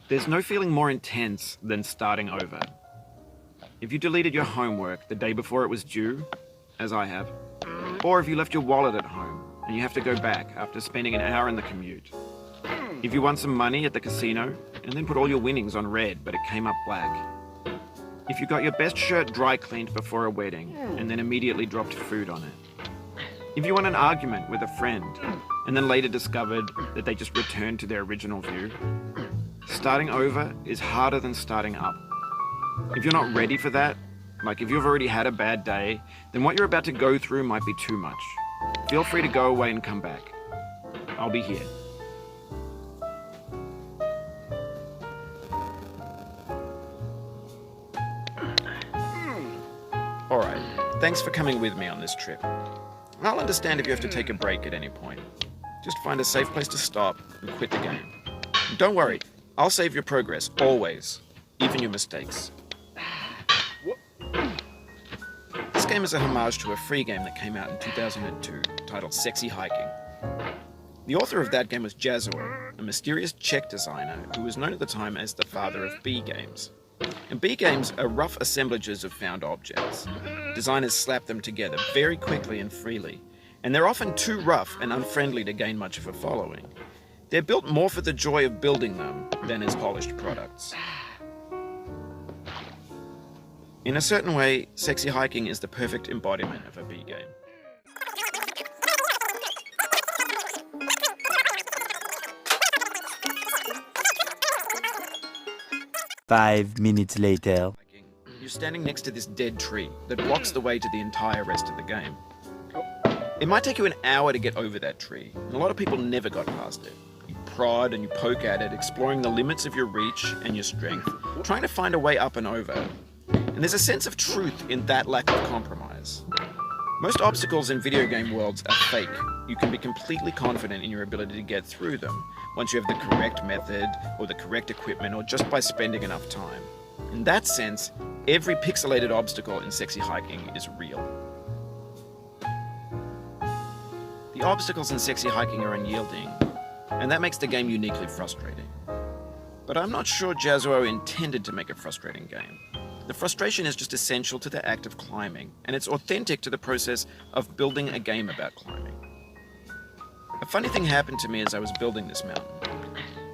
There's no feeling more intense than starting over. If you deleted your homework the day before it was due, as I have, or if you left your wallet at home and you have to go back after spending an hour in the commute. If you won some money at the casino and then put all your winnings on red but it came up black. If you got your best shirt dry cleaned before a wedding and then immediately dropped food on it. If you won an argument with a friend and then later discovered that they just returned to their original view. Starting over is harder than starting up. If you're not ready for that, like if you've already had a bad day, then what you're about to go through might be too much. Feel free to go away and come back. I'll be here. Alright, thanks for coming with me on this trip. I'll understand if you have to take a break at any point. Just find a safe place to stop and quit the game. And don't worry, I'll save your progress, always, even your mistakes. This game is a homage to a free game that came out in 2002, titled Sexy Hiking. The author of that game was R.K.O, a mysterious Czech designer who was known at the time as the father of B games. And B games are rough assemblages of found objects. Designers slap them together very quickly and freely, and they're often too rough and unfriendly to gain much of a following. They're built more for the joy of building them than as polished products. In a certain way, Sexy Hiking is the perfect embodiment of a B game. Five minutes later. You're standing next to this dead tree that blocks the way to the entire rest of the game. It might take you an hour to get over that tree, and a lot of people never got past it. You prod and you poke at it, exploring the limits of your reach and your strength, trying to find a way up and over. And there's a sense of truth in that lack of compromise. Most obstacles in video game worlds are fake. You can be completely confident in your ability to get through them once you have the correct method or the correct equipment or just by spending enough time. In that sense, every pixelated obstacle in Sexy Hiking is real. The obstacles in Sexy Hiking are unyielding, and that makes the game uniquely frustrating. But I'm not sure R.K.O intended to make a frustrating game. The frustration is just essential to the act of climbing, and it's authentic to the process of building a game about climbing. A funny thing happened to me as I was building this mountain.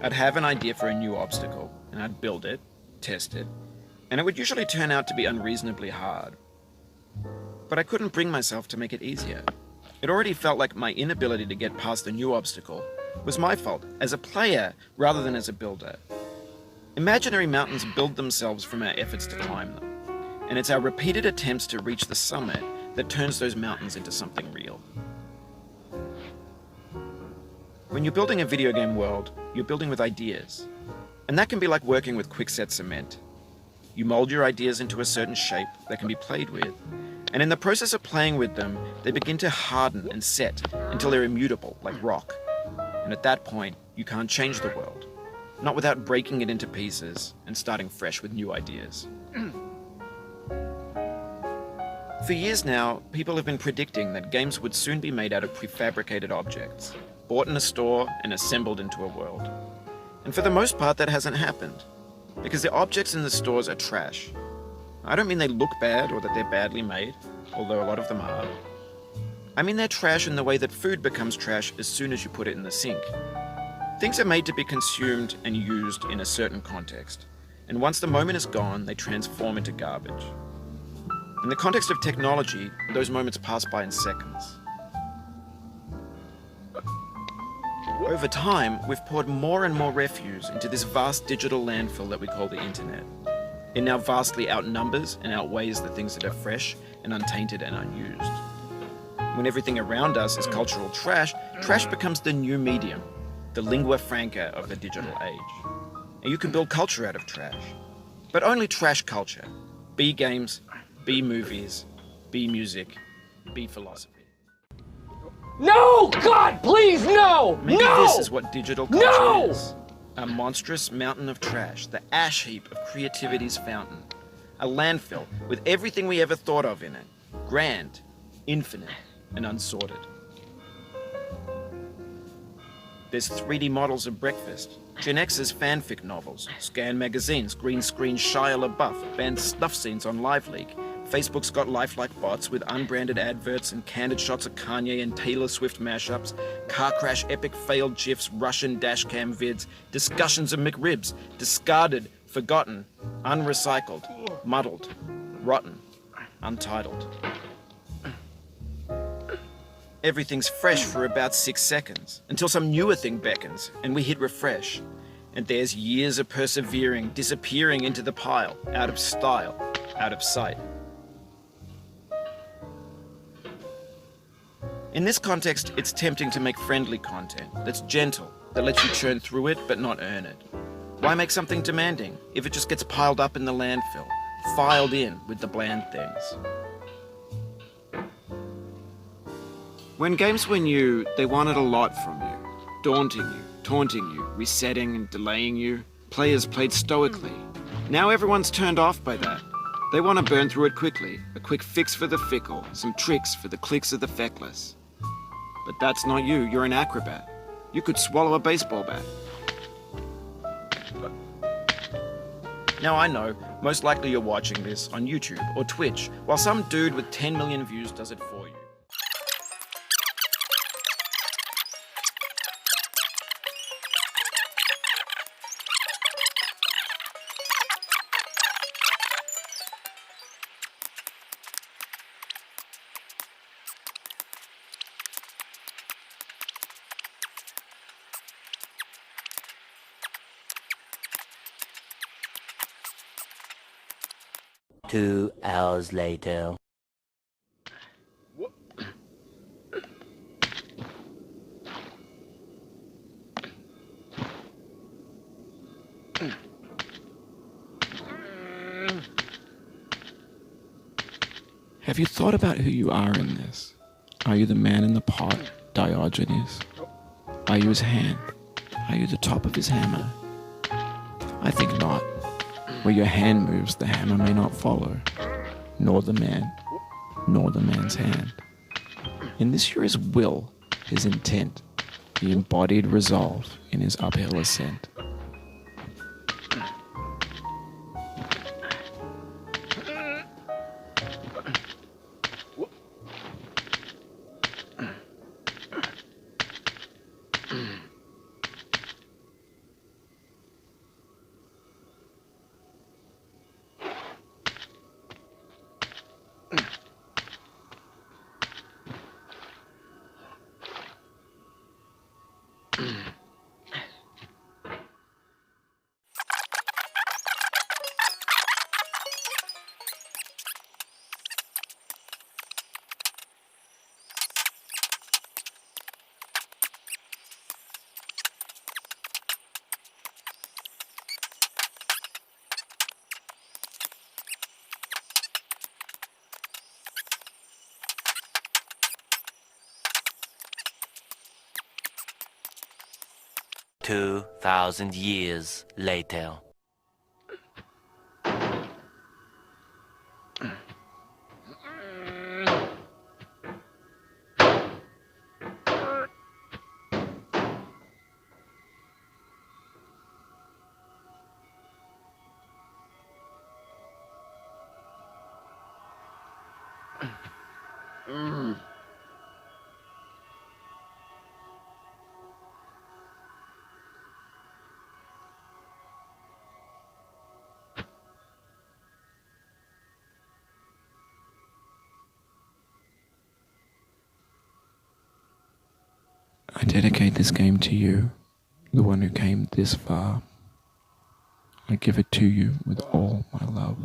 I'd have an idea for a new obstacle, and I'd build it, test it, and it would usually turn out to be unreasonably hard. But I couldn't bring myself to make it easier. It already felt like my inability to get past the new obstacle was my fault as a player rather than as a builder. Imaginary mountains build themselves from our efforts to climb them, and it's our repeated attempts to reach the summit that turns those mountains into something real. When you're building a video game world, you're building with ideas, and that can be like working with quickset cement. You mold your ideas into a certain shape that can be played with, and in the process of playing with them, they begin to harden and set until they're immutable, like rock. And at that point, you can't change the world. Not without breaking it into pieces and starting fresh with new ideas. For years now, people have been predicting that games would soon be made out of prefabricated objects, bought in a store and assembled into a world. And for the most part, that hasn't happened, because the objects in the stores are trash. I don't mean they look bad or that they're badly made, although a lot of them are. I mean they're trash in the way that food becomes trash as soon as you put it in the sink. Things are made to be consumed and used in a certain context, and once the moment is gone, they transform into garbage. In the context of technology, those moments pass by in seconds. Over time, we've poured more and more refuse into this vast digital landfill that we call the internet. It now vastly outnumbers and outweighs the things that are fresh and untainted and unused. When everything around us is cultural trash, trash becomes the new medium, the lingua franca of the digital age. And you can build culture out of trash. But only trash culture. B games, B movies, B music, B philosophy. No! God, please, no! Maybe no! this is what digital culture is. A monstrous mountain of trash, the ash heap of creativity's fountain. A landfill with everything we ever thought of in it. Grand, infinite, and unsorted. There's 3D models of breakfast, Gen X's fanfic novels, scan magazines, green screen Shia LaBeouf, banned snuff scenes on LiveLeak. Facebook's got lifelike bots with unbranded adverts and candid shots of Kanye and Taylor Swift mashups, car crash epic failed GIFs, Russian dashcam vids, discussions of McRibs, discarded, forgotten, unrecycled, muddled, rotten, untitled. Everything's fresh for about 6 seconds, until some newer thing beckons, and we hit refresh. And there's years of persevering, disappearing into the pile, out of style, out of sight. In this context, it's tempting to make friendly content that's gentle, that lets you churn through it but not earn it. Why make something demanding if it just gets piled up in the landfill, filed in with the bland things? When games were new, they wanted a lot from you. Daunting you, taunting you, resetting and delaying you. Players played stoically. Now everyone's turned off by that. They want to burn through it quickly. A quick fix for the fickle, some tricks for the clicks of the feckless. But that's not you, you're an acrobat. You could swallow a baseball bat. Now I know, most likely you're watching this on YouTube or Twitch, while some dude with 10 million views does it for you. Two hours later. Have you thought about who you are in this? Are you the man in the pot, Diogenes? Are you his hand? Are you the top of his hammer? I think not. Where your hand moves, the hammer may not follow, nor the man, nor the man's hand. In this you're his will, his intent, the embodied resolve in his uphill ascent. Two 2,000 years later. I dedicate this game to you, the one who came this far. I give it to you with all my love.